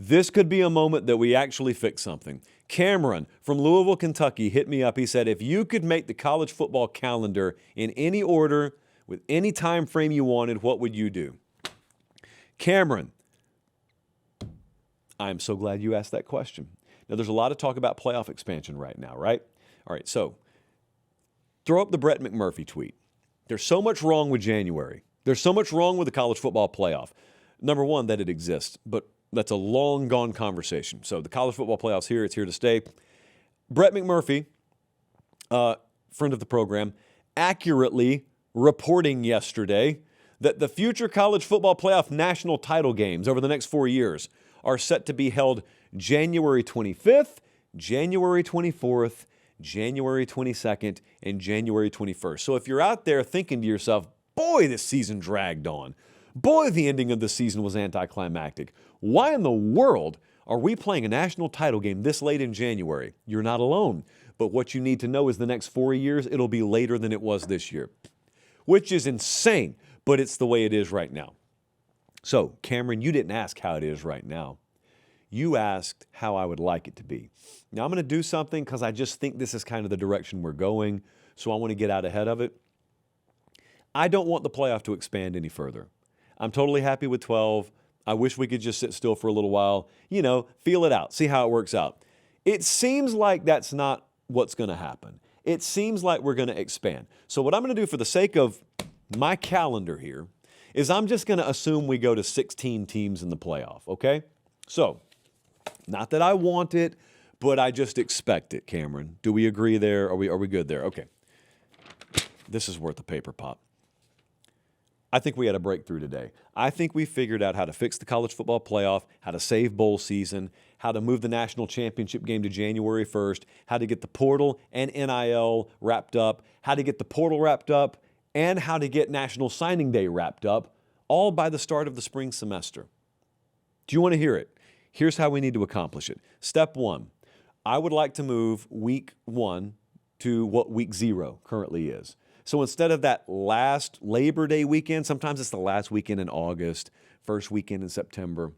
This could be a moment that we actually fix something. Cameron from Louisville, Kentucky hit me up. He said, if you could make the college football calendar in any order with any time frame you wanted, what would you do? Cameron, I'm so glad you asked that question. Now, there's a lot of talk about playoff expansion right now, right? All right, so throw up the Brett McMurphy tweet. There's so much wrong with January. There's so much wrong with the college football playoff. Number one, that it exists, but that's a long gone conversation. So the college football playoff's here. It's here to stay. Brett McMurphy, friend of the program, accurately reporting yesterday that the future college football playoff national title games over the next 4 years are set to be held January 25th, January 24th, January 22nd, and January 21st. So if you're out there thinking to yourself, boy, this season dragged on. Boy, the ending of the season was anticlimactic. Why in the world are we playing a national title game this late in January? You're not alone. But what you need to know is the next 4 years, it'll be later than it was this year, which is insane, but it's the way it is right now. So, Cameron, you didn't ask how it is right now. You asked how I would like it to be. Now, I'm going to do something because I just think this is kind of the direction we're going, so I want to get out ahead of it. I don't want the playoff to expand any further. I'm totally happy with 12. I wish we could just sit still for a little while, feel it out, see how it works out. It seems like that's not what's going to happen. It seems like we're going to expand. So what I'm going to do for the sake of my calendar here is I'm just going to assume we go to 16 teams in the playoff, okay? So, not that I want it, but I just expect it, Cameron. Do we agree there? Are we good there? Okay. This is worth a paper pop. I think we had a breakthrough today. I think we figured out how to fix the college football playoff, how to save bowl season, how to move the national championship game to January 1st, how to get the portal and NIL wrapped up, how to get the portal wrapped up, and how to get National Signing Day wrapped up, all by the start of the spring semester. Do you want to hear it? Here's how we need to accomplish it. Step one, I would like to move week 1 to what week 0 currently is. So instead of that last Labor Day weekend, sometimes it's the last weekend in August, first weekend in September.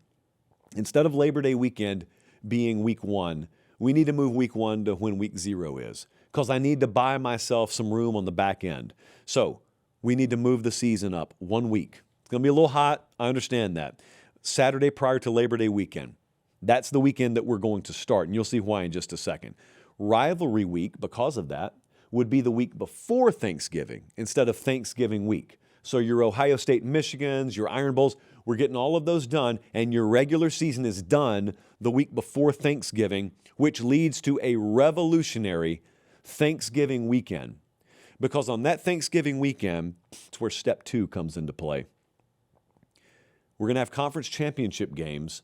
Instead of Labor Day weekend being week 1, we need to move week 1 to when week 0 is, because I need to buy myself some room on the back end. So we need to move the season up 1 week. It's going to be a little hot. I understand that. Saturday prior to Labor Day weekend. That's the weekend that we're going to start, and you'll see why in just a second. Rivalry week, because of that, would be the week before Thanksgiving instead of Thanksgiving week. So your Ohio State Michigans, your Iron Bowls, we're getting all of those done, and your regular season is done the week before Thanksgiving, which leads to a revolutionary Thanksgiving weekend. Because on that Thanksgiving weekend, it's where step 2 comes into play. We're going to have conference championship games.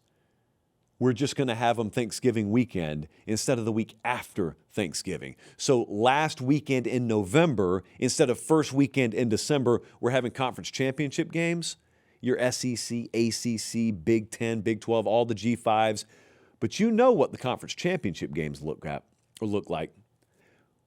We're just going to have them Thanksgiving weekend instead of the week after Thanksgiving. So last weekend in November, instead of first weekend in December, we're having conference championship games. Your SEC, ACC, Big 10, Big 12, all the G5s. But you know what the conference championship games look like.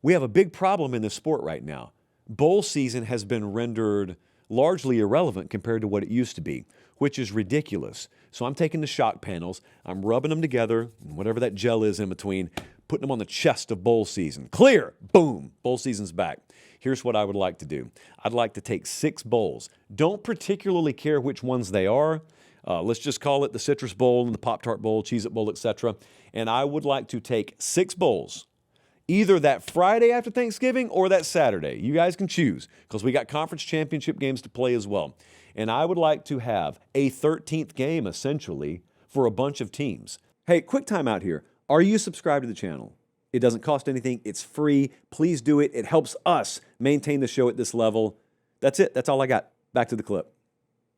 We have a big problem in this sport right now. Bowl season has been rendered largely irrelevant compared to what it used to be, which is ridiculous. So I'm taking the shock panels, I'm rubbing them together, whatever that gel is in between, putting them on the chest of bowl season. Clear, boom, bowl season's back. Here's what I would like to do. I'd like to take 6 bowls. Don't particularly care which ones they are. Let's just call it the Citrus Bowl and the Pop-Tart Bowl, Cheez-It Bowl, etc. And I would like to take 6 bowls, either that Friday after Thanksgiving or that Saturday. You guys can choose, because we got conference championship games to play as well. And I would like to have a 13th game, essentially, for a bunch of teams. Hey, quick time out here. Are you subscribed to the channel? It doesn't cost anything. It's free. Please do it. It helps us maintain the show at this level. That's it. That's all I got. Back to the clip.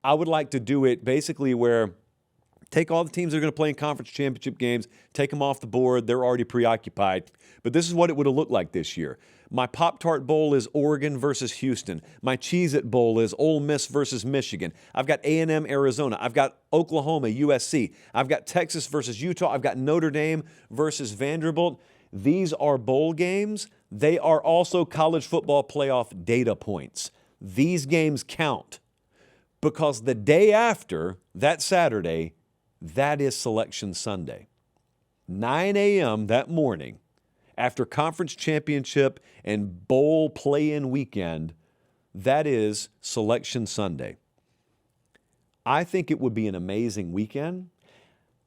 I would like to do it basically where take all the teams that are going to play in conference championship games, take them off the board. They're already preoccupied. But this is what it would have looked like this year. My Pop-Tart Bowl is Oregon versus Houston. My Cheez-It Bowl is Ole Miss versus Michigan. I've got A&M, Arizona. I've got Oklahoma, USC. I've got Texas versus Utah. I've got Notre Dame versus Vanderbilt. These are bowl games. They are also college football playoff data points. These games count because the day after, that Saturday, That is Selection Sunday. 9 a.m. that morning, after conference championship and bowl play-in weekend, that is Selection Sunday. I think it would be an amazing weekend.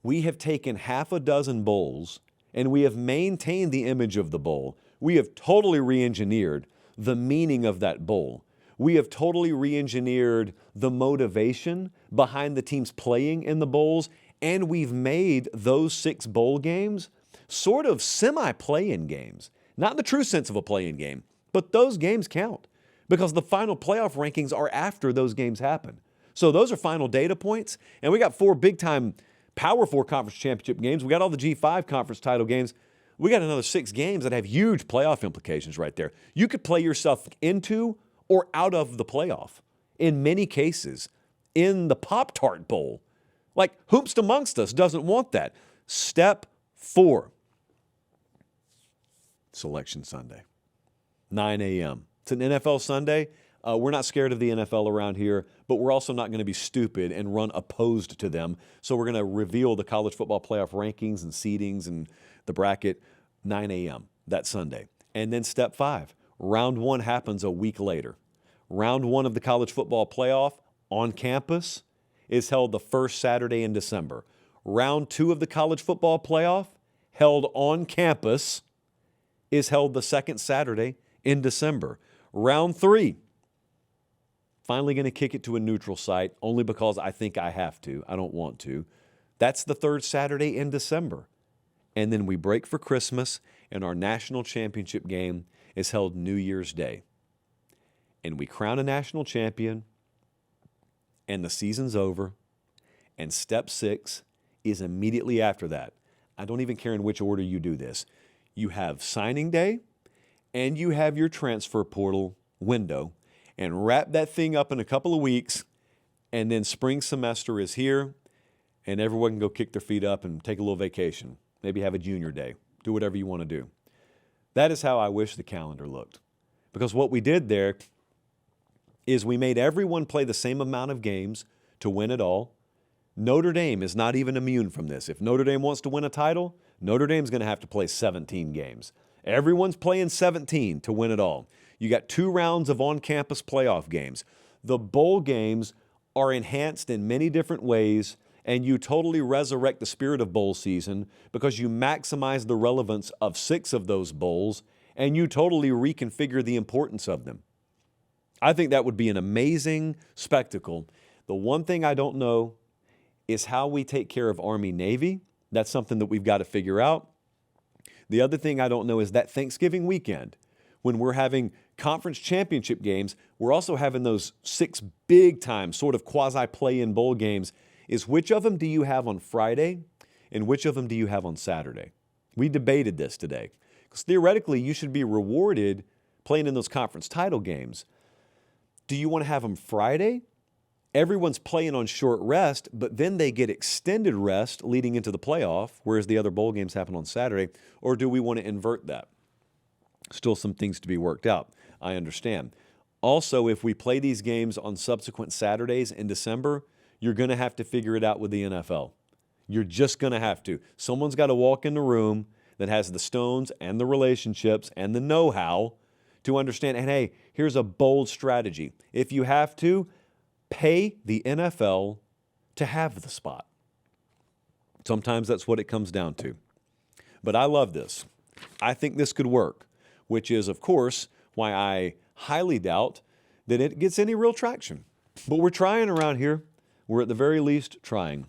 We have taken half a dozen bowls and we have maintained the image of the bowl. We have totally re-engineered the meaning of that bowl. We have totally re-engineered the motivation behind the teams playing in the bowls, and we've made those 6 bowl games sort of semi-play-in games. Not in the true sense of a play-in game, but those games count because the final playoff rankings are after those games happen. So those are final data points, and we got 4 big-time Power 4 conference championship games. We got all the G5 conference title games. We got another 6 games that have huge playoff implications right there. You could play yourself into or out of the playoff, in many cases, in the Pop-Tart Bowl. Like, whomst amongst us doesn't want that? Step 4, Selection Sunday, 9 a.m. It's an NFL Sunday. We're not scared of the NFL around here, but we're also not going to be stupid and run opposed to them. So we're going to reveal the college football playoff rankings and seedings and the bracket 9 a.m. that Sunday. And then step 5, round 1 happens a week later. Round 1 of the college football playoff on campus is held the first Saturday in December. Round 2 of the college football playoff, held on campus, is held the second Saturday in December. Round 3, finally going to kick it to a neutral site only because I think I have to. I don't want to. That's the third Saturday in December. And then we break for Christmas, and our national championship game is held New Year's Day. And we crown a national champion, and the season's over, and step 6 is immediately after that. I don't even care in which order you do this. You have signing day, and you have your transfer portal window, and wrap that thing up in a couple of weeks, and then spring semester is here, and everyone can go kick their feet up and take a little vacation. Maybe have a junior day. Do whatever you want to do. That is how I wish the calendar looked. Because what we did there is we made everyone play the same amount of games to win it all. Notre Dame is not even immune from this. If Notre Dame wants to win a title, Notre Dame's going to have to play 17 games. Everyone's playing 17 to win it all. You got 2 rounds of on-campus playoff games. The bowl games are enhanced in many different ways, and you totally resurrect the spirit of bowl season because you maximize the relevance of 6 of those bowls, and you totally reconfigure the importance of them. I think that would be an amazing spectacle. The one thing I don't know is how we take care of Army-Navy. That's something that we've got to figure out. The other thing I don't know is that Thanksgiving weekend, when we're having conference championship games, we're also having those 6 big-time sort of quasi-play-in bowl games, is which of them do you have on Friday and which of them do you have on Saturday? We debated this today. Because theoretically, you should be rewarded playing in those conference title games. Do you want to have them Friday? Everyone's playing on short rest, but then they get extended rest leading into the playoff, whereas the other bowl games happen on Saturday. Or do we want to invert that? Still some things to be worked out. I understand. Also, if we play these games on subsequent Saturdays in December, you're going to have to figure it out with the NFL. You're just going to have to. Someone's got to walk in the room that has the stones and the relationships and the know-how to understand, and hey, here's a bold strategy. If you have to, pay the NFL to have the spot. Sometimes that's what it comes down to. But I love this. I think this could work, which is, of course, why I highly doubt that it gets any real traction. But we're trying around here. We're at the very least trying.